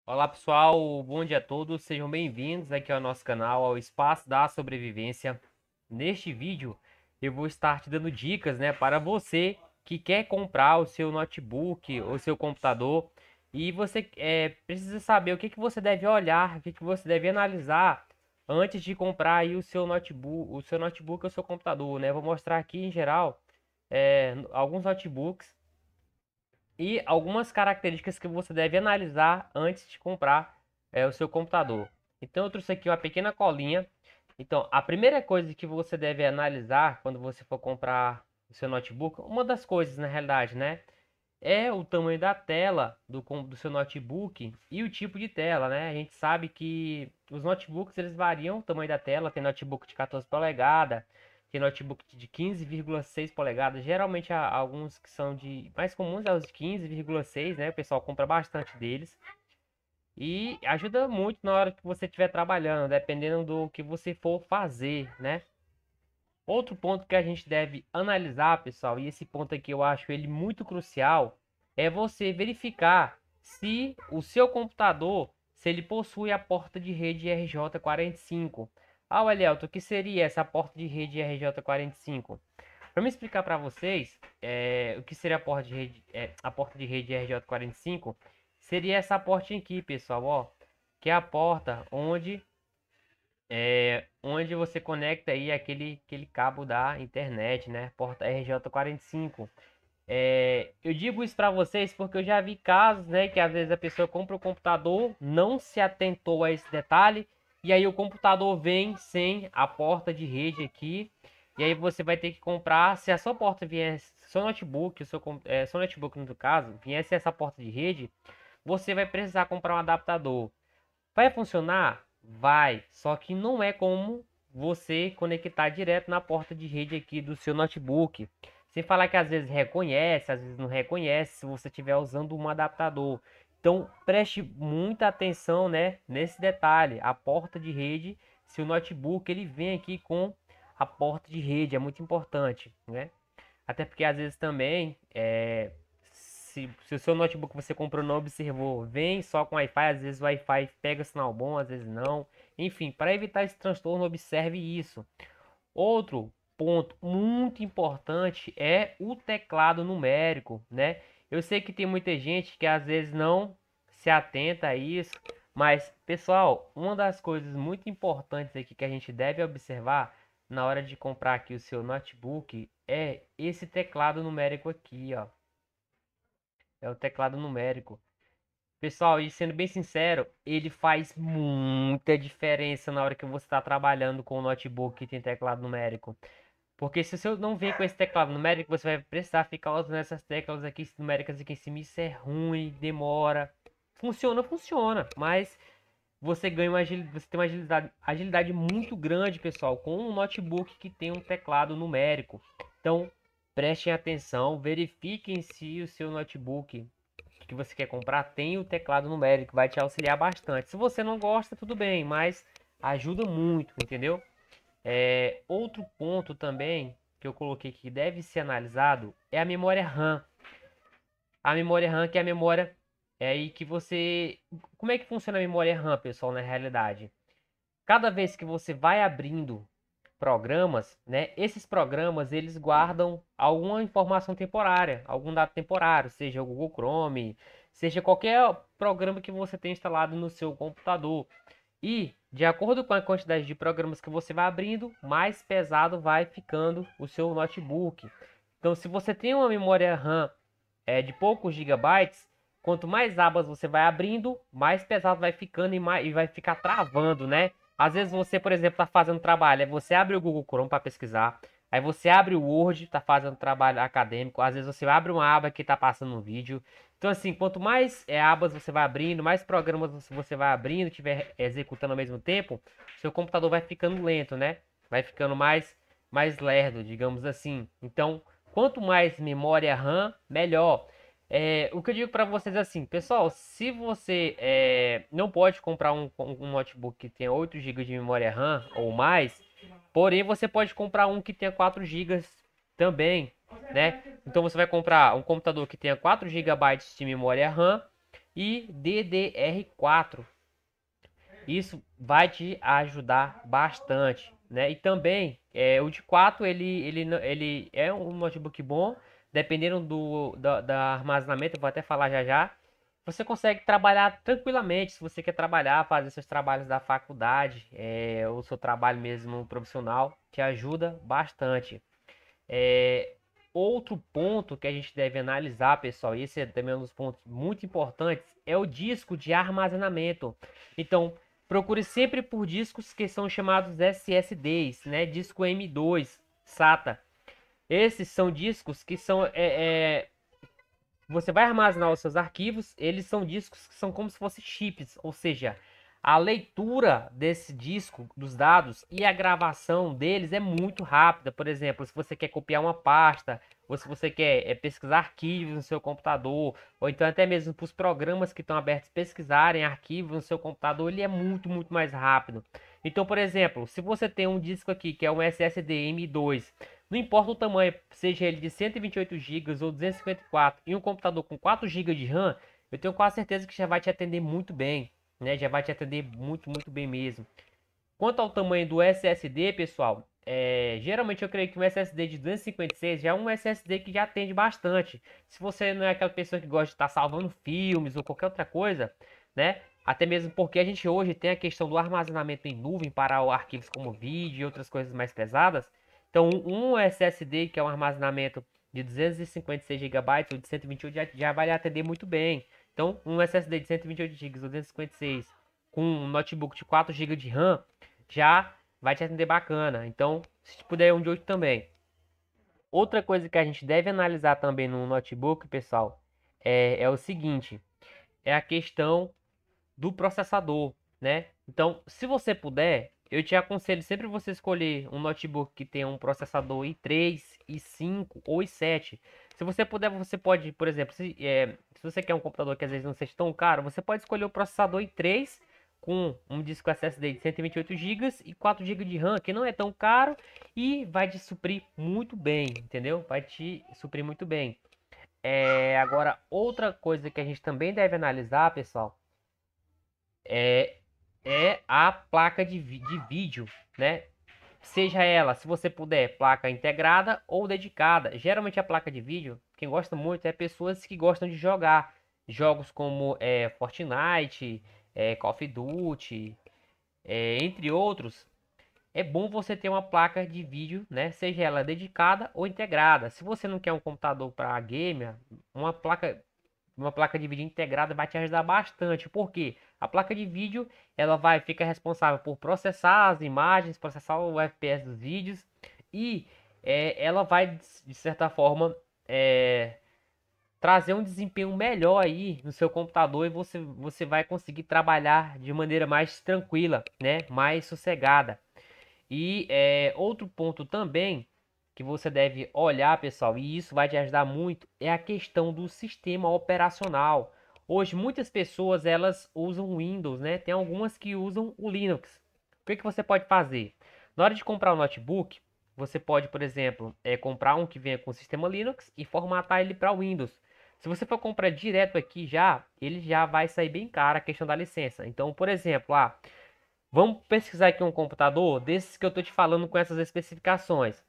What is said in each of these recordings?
Olá pessoal, bom dia a todos, sejam bem-vindos aqui ao nosso canal, ao Espaço da Sobrevivência. Neste vídeo eu vou estar te dando dicas, para você que quer comprar o seu notebook ou seu computador e você precisa saber o que que você deve olhar, o que que você deve analisar antes de comprar aí o seu notebook ou o seu computador, né? Eu vou mostrar aqui em geral alguns notebooks e algumas características que você deve analisar antes de comprar o seu computador. Então eu trouxe aqui uma pequena colinha. Então a primeira coisa que você deve analisar quando você for comprar o seu notebook, uma das coisas na realidade, né, é o tamanho da tela do seu notebook e o tipo de tela, né? A gente sabe que os notebooks eles variam o tamanho da tela, tem notebook de 14 polegadas, tem notebook de 15,6 polegadas, geralmente há alguns que são de mais comuns é os de 15,6, né? O pessoal compra bastante deles e ajuda muito na hora que você estiver trabalhando, dependendo do que você for fazer, né? Outro ponto que a gente deve analisar, pessoal, e esse ponto aqui eu acho ele muito crucial, é você verificar se o seu computador, se ele possui a porta de rede RJ45. Ah, Elielto, o que seria essa porta de rede RJ45? Para me explicar para vocês o que seria a porta de rede RJ45, seria essa portinha aqui, pessoal, ó, que é a porta onde você conecta aí aquele cabo da internet, né? Porta RJ45. Eu digo isso para vocês porque eu já vi casos, né, que às vezes a pessoa compra o computador, não se atentou a esse detalhe, e aí o computador vem sem a porta de rede aqui, e aí você vai ter que comprar, se a sua porta viesse, seu notebook, seu notebook no caso, viesse essa porta de rede, você vai precisar comprar um adaptador. Vai funcionar? Vai, só que não é como você conectar direto na porta de rede aqui do seu notebook. Sem falar que às vezes reconhece, às vezes não reconhece se você estiver usando um adaptador. Então preste muita atenção, né, nesse detalhe. A porta de rede, se o notebook ele vem aqui com a porta de rede, é muito importante, né? Até porque às vezes também, se o seu notebook você comprou não observou, vem só com Wi-Fi, às vezes o Wi-Fi pega sinal bom, às vezes não. Enfim, para evitar esse transtorno, observe isso. Outro ponto muito importante é o teclado numérico, né? Eu sei que tem muita gente que às vezes não se atenta a isso, mas pessoal, uma das coisas muito importantes aqui que a gente deve observar na hora de comprar aqui o seu notebook é esse teclado numérico aqui, ó. É o teclado numérico. Pessoal, e sendo bem sincero, ele faz muita diferença na hora que você está trabalhando com o notebook que tem teclado numérico. Porque se você não vem com esse teclado numérico, você vai precisar ficar usando essas teclas aqui numéricas aqui em cima. Isso é ruim, demora. Funciona, funciona, mas você tem uma agilidade muito grande, pessoal, com um notebook que tem um teclado numérico. Então, prestem atenção, verifiquem se o seu notebook que você quer comprar tem o teclado numérico, vai te auxiliar bastante. Se você não gosta, tudo bem, mas ajuda muito, entendeu? Outro ponto também que eu coloquei que deve ser analisado é a memória RAM. A memória RAM que é a memória aí que você... Como é que funciona a memória RAM, pessoal, na realidade? Cada vez que você vai abrindo programas, né? Esses programas eles guardam alguma informação temporária, algum dado temporário, seja o Google Chrome, seja qualquer programa que você tenha instalado no seu computador. E de acordo com a quantidade de programas que você vai abrindo, mais pesado vai ficando o seu notebook. Então, se você tem uma memória RAM de poucos gigabytes, quanto mais abas você vai abrindo, mais pesado vai ficando e vai ficar travando, né? Às vezes você, por exemplo, está fazendo trabalho, aí você abre o Google Chrome para pesquisar, aí você abre o Word, está fazendo trabalho acadêmico, às vezes você abre uma aba que está passando um vídeo. Então, assim, quanto mais abas você vai abrindo, mais programas você vai abrindo, estiver executando ao mesmo tempo, seu computador vai ficando lento, né? Vai ficando mais lerdo, digamos assim. Então, quanto mais memória RAM, melhor. O que eu digo para vocês é assim, pessoal, se você não pode comprar um notebook que tenha 8 GB de memória RAM ou mais, porém você pode comprar um que tenha 4 GB também, né? Então você vai comprar um computador que tenha 4 GB de memória RAM e DDR4. Isso vai te ajudar bastante, né? E também o de 4 ele é um notebook bom, dependendo da armazenamento, eu vou até falar já já. Você consegue trabalhar tranquilamente se você quer trabalhar, fazer seus trabalhos da faculdade, ou seu trabalho mesmo profissional, te ajuda bastante. É, outro ponto que a gente deve analisar, pessoal, e esse é também um dos pontos muito importantes, é o disco de armazenamento. Então, procure sempre por discos que são chamados SSDs, né? Disco M2, SATA. Esses são discos que são você vai armazenar os seus arquivos, eles são discos que são como se fossem chips, ou seja, a leitura desse disco, dos dados e a gravação deles é muito rápida. Por exemplo, se você quer copiar uma pasta, ou se você quer pesquisar arquivos no seu computador, ou então até mesmo para os programas que estão abertos pesquisarem arquivos no seu computador, ele é muito mais rápido. Então, por exemplo, se você tem um disco aqui que é um SSD M2, não importa o tamanho, seja ele de 128 GB ou 254, e um computador com 4 GB de RAM, eu tenho quase certeza que já vai te atender muito bem, né? Já vai te atender muito bem mesmo. Quanto ao tamanho do SSD, pessoal, geralmente eu creio que um SSD de 256 já é um SSD que já atende bastante. Se você não é aquela pessoa que gosta de estar salvando filmes ou qualquer outra coisa, né? Até mesmo porque a gente hoje tem a questão do armazenamento em nuvem para arquivos como vídeo e outras coisas mais pesadas. Então, um SSD, que é um armazenamento de 256 GB ou de 128 já vai lhe atender muito bem. Então, um SSD de 128 GB ou 256 com um notebook de 4 GB de RAM já vai te atender bacana. Então, se puder um de 8 também. Outra coisa que a gente deve analisar também no notebook, pessoal, é o seguinte, é a questão do processador, né? Então, se você puder, eu te aconselho sempre você escolher um notebook que tenha um processador i3, i5 ou i7. Se você puder, você pode, por exemplo, se você quer um computador que às vezes não seja tão caro, você pode escolher o processador i3 com um disco SSD de 128 GB e 4 GB de RAM, que não é tão caro e vai te suprir muito bem, entendeu? Vai te suprir muito bem. Agora, outra coisa que a gente também deve analisar, pessoal, é, é a placa de vídeo, né? Seja ela, se você puder, placa integrada ou dedicada. Geralmente a placa de vídeo, quem gosta muito é pessoas que gostam de jogar jogos como Fortnite, Call of Duty, entre outros. É bom você ter uma placa de vídeo, né? Seja ela dedicada ou integrada. Se você não quer um computador para gamer, uma placa uma placa de vídeo integrada vai te ajudar bastante, porque a placa de vídeo ela vai ficar responsável por processar as imagens, processar o FPS dos vídeos e ela vai de certa forma é, trazer um desempenho melhor aí no seu computador e você vai conseguir trabalhar de maneira mais tranquila, né? Mais sossegada. E outro ponto também que você deve olhar, pessoal, e isso vai te ajudar muito, é a questão do sistema operacional. Hoje muitas pessoas elas usam o Windows, né? Tem algumas que usam o Linux. O que que você pode fazer? Na hora de comprar um notebook, você pode, por exemplo, comprar um que venha com o sistema Linux e formatar ele para Windows. Se você for comprar direto aqui já, ele já vai sair bem caro a questão da licença. Então, por exemplo, vamos pesquisar aqui um computador desses que eu tô te falando com essas especificações.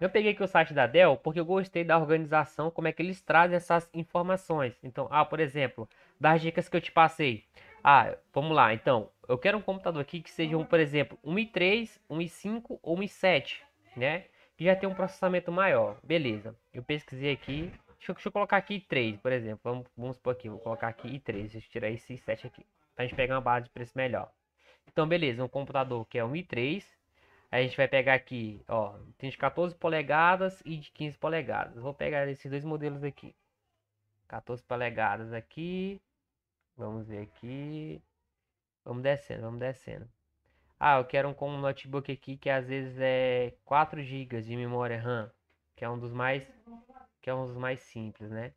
Eu peguei aqui o site da Dell porque eu gostei da organização, como é que eles trazem essas informações. Então, por exemplo, das dicas que eu te passei. Vamos lá. Então, eu quero um computador aqui que seja, por exemplo, um i3, um i5 ou um i7, né? Que já tem um processamento maior. Beleza. Eu pesquisei aqui. Deixa eu colocar aqui i3, por exemplo. Vamos supor aqui, vou colocar aqui i3. Deixa eu tirar esse i7 aqui. Pra gente pegar uma base de preço melhor. Então, beleza, um computador que é um i3. A gente vai pegar aqui, ó, tem de 14 polegadas e de 15 polegadas. Vou pegar esses dois modelos aqui. 14 polegadas aqui. Vamos ver aqui. Vamos descendo, vamos descendo. Eu quero com um notebook aqui que às vezes é 4 GB de memória RAM, que é um dos mais simples, né?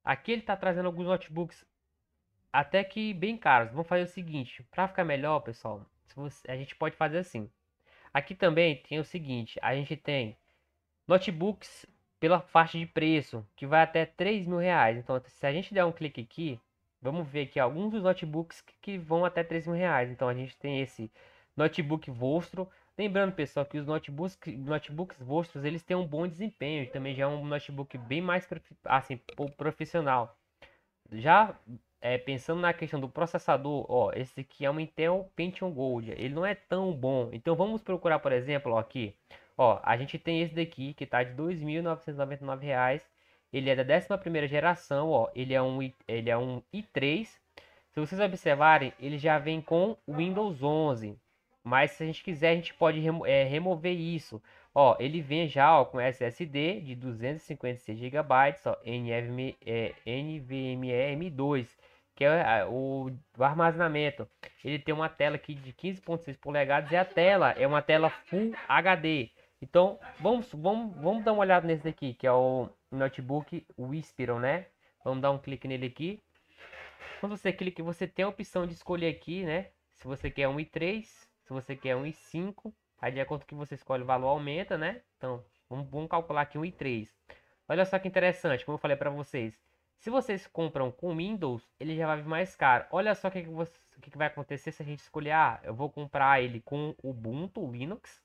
Aqui ele tá trazendo alguns notebooks até que bem caros. Vamos fazer o seguinte, para ficar melhor, pessoal, a gente pode fazer assim. Aqui também tem o seguinte, a gente tem notebooks pela faixa de preço, que vai até R$ 3.000. Então, se a gente der um clique aqui, vamos ver aqui alguns dos notebooks que vão até R$ 3.000. Então, a gente tem esse notebook Vostro. Lembrando, pessoal, que os notebooks Vostros, eles têm um bom desempenho. Também já é um notebook bem mais assim, profissional. Já pensando na questão do processador, ó, esse aqui é um Intel Pentium Gold, ele não é tão bom. Então vamos procurar, por exemplo, ó, aqui, ó, a gente tem esse daqui que tá de R$ 2.999. Ele é da 11ª geração, ó, ele é um i3. Se vocês observarem, ele já vem com o Windows 11. Mas se a gente quiser, a gente pode remover isso. Ó, ele vem já, ó, com SSD de 256 GB, ó, NVMe M2, que é o armazenamento. Ele tem uma tela aqui de 15,6 polegadas e a tela é uma tela Full HD. Então, vamos dar uma olhada nesse daqui, que é o notebook Whisperon, né? Vamos dar um clique nele aqui. Quando você clica, você tem a opção de escolher aqui, né? Se você quer um i3, se você quer um i5. Aí de acordo com que você escolhe, o valor aumenta, né? Então, vamos calcular aqui um i3. Olha só que interessante, como eu falei para vocês. Se vocês compram com Windows, ele já vai vir mais caro. Olha só o que vai acontecer se a gente escolher, eu vou comprar ele com Ubuntu, Linux,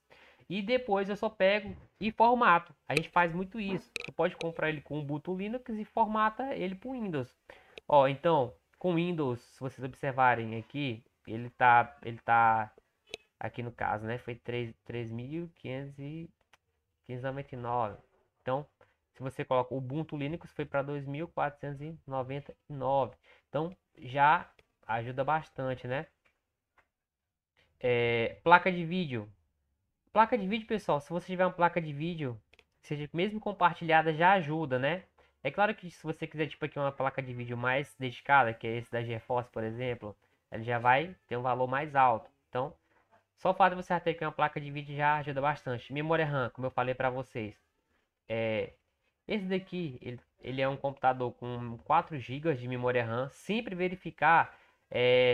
e depois eu só pego e formato. A gente faz muito isso. Você pode comprar ele com Ubuntu, Linux e formata ele para Windows. Ó, então, com Windows, se vocês observarem aqui, ele tá aqui no caso, né? Foi 3.599. Então, se você coloca o Ubuntu Linux, foi para 2.499. Então, já ajuda bastante, né? Placa de vídeo. Placa de vídeo, pessoal, se você tiver uma placa de vídeo, seja mesmo compartilhada, já ajuda, né? É claro que se você quiser, tipo, aqui uma placa de vídeo mais dedicada, que é esse da GeForce, por exemplo, ele já vai ter um valor mais alto. Então, só o fato de você ter aqui uma placa de vídeo já ajuda bastante. Memória RAM, como eu falei para vocês. Esse daqui, ele é um computador com 4 GB de memória RAM. Sempre verificar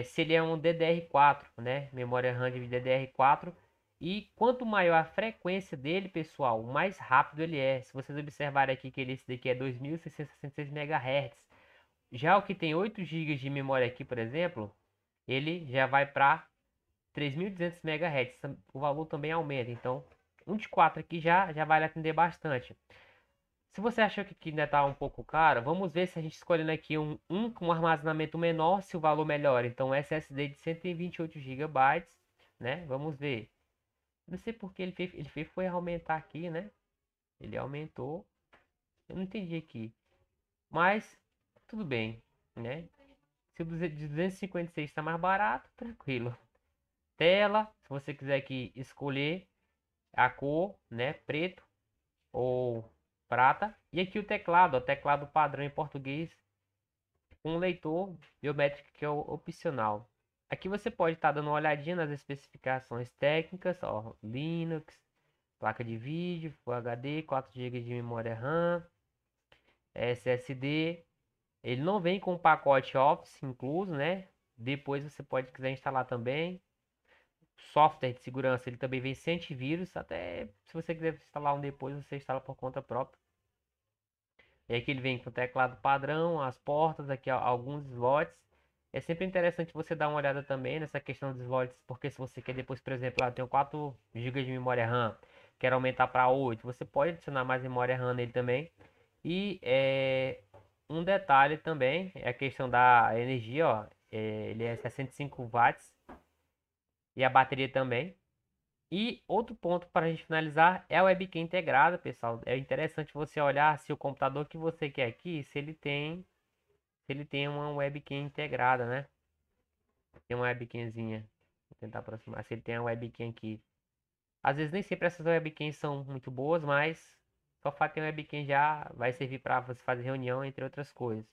se ele é um DDR4, né? Memória RAM de DDR4. E quanto maior a frequência dele, pessoal, mais rápido ele é. Se vocês observarem aqui que esse daqui é 2.666 MHz. Já o que tem 8 GB de memória aqui, por exemplo, ele já vai para 3.200 MHz. O valor também aumenta. Então, um de 4 aqui já vai atender bastante. Se você achou que ainda está um pouco caro, vamos ver se a gente escolhendo aqui um com armazenamento menor, se o valor melhora. Então, SSD de 128 GB, né? Vamos ver. Não sei porque ele fez foi aumentar aqui, né? Ele aumentou. Eu não entendi aqui. Mas, tudo bem, né? Se o de 256 está mais barato, tranquilo. Tela, se você quiser aqui escolher a cor, né? Preto ou prata. E aqui o teclado, ó, teclado padrão em português, com leitor biométrico que é o opcional. Aqui você pode estar dando uma olhadinha nas especificações técnicas, ó, Linux, placa de vídeo, Full HD, 4 GB de memória RAM, SSD. Ele não vem com o pacote Office incluso, né? Depois você pode quiser instalar também. Software de segurança, ele também vem sem antivírus, até se você quiser instalar um depois, você instala por conta própria. E aqui ele vem com o teclado padrão, as portas, aqui ó, alguns slots. É sempre interessante você dar uma olhada também nessa questão dos slots, porque se você quer depois, por exemplo, eu tenho 4 GB de memória RAM, quero aumentar para 8, você pode adicionar mais memória RAM nele também. E um detalhe também é a questão da energia, ó, ele é 65 watts e a bateria também. E outro ponto para a gente finalizar é a webcam integrada, pessoal. É interessante você olhar se o computador que você quer aqui, se ele tem uma webcam integrada, né? Tem uma webcamzinha. Vou tentar aproximar. Se ele tem uma webcam aqui. Às vezes nem sempre essas webcams são muito boas, mas só o fato de ter uma webcam já vai servir para você fazer reunião, entre outras coisas.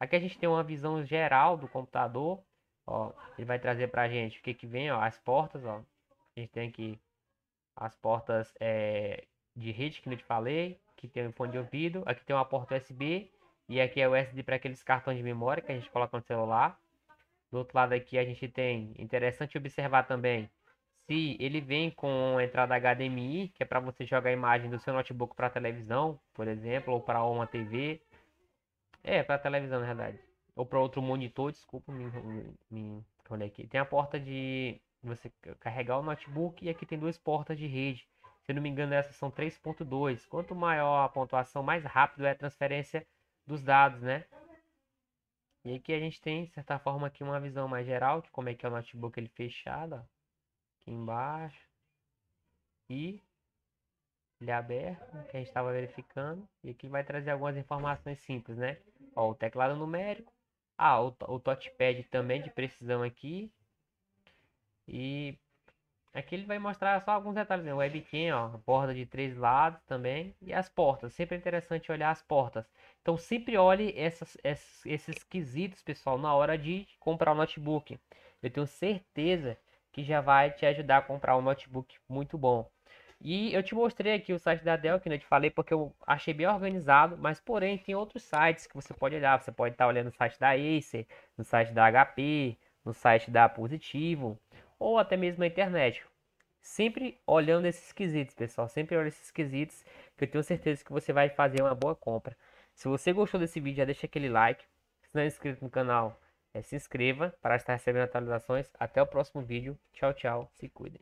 Aqui a gente tem uma visão geral do computador. Ó, ele vai trazer pra gente o que que vem, ó, as portas, ó. A gente tem aqui as portas de rede que eu te falei, que tem um fone de ouvido. Aqui tem uma porta USB e aqui é o SD para aqueles cartões de memória que a gente coloca no celular. Do outro lado aqui a gente tem, interessante observar também, se ele vem com entrada HDMI, que é para você jogar a imagem do seu notebook para televisão, por exemplo, ou para uma TV. É, para televisão, na verdade. Ou para outro monitor, desculpa, me olha aqui. Tem a porta de você carregar o notebook e aqui tem duas portas de rede. Se eu não me engano, essas são 3.2. Quanto maior a pontuação, mais rápido é a transferência dos dados, né? E aqui a gente tem, de certa forma, aqui uma visão mais geral de como é que é o notebook ele fechado, ó, aqui embaixo. E ele é aberto, que a gente estava verificando. E aqui vai trazer algumas informações simples, né? Ó, o teclado numérico. Ah, o touchpad também de precisão aqui. E aqui ele vai mostrar só alguns detalhes, né? O webcam, ó, a borda de 3 lados também. E as portas. Sempre é interessante olhar as portas. Então sempre olhe esses quesitos, pessoal, na hora de comprar o notebook. Eu tenho certeza que já vai te ajudar a comprar um notebook muito bom. E eu te mostrei aqui o site da Dell, que eu te falei, porque eu achei bem organizado, mas porém tem outros sites que você pode olhar. Você pode estar olhando no site da Acer, no site da HP, no site da Positivo, ou até mesmo na internet. Sempre olhando esses quesitos, pessoal. Sempre olhando esses quesitos, que eu tenho certeza que você vai fazer uma boa compra. Se você gostou desse vídeo, já deixa aquele like. Se não é inscrito no canal, se inscreva para estar recebendo atualizações. Até o próximo vídeo. Tchau, tchau. Se cuidem.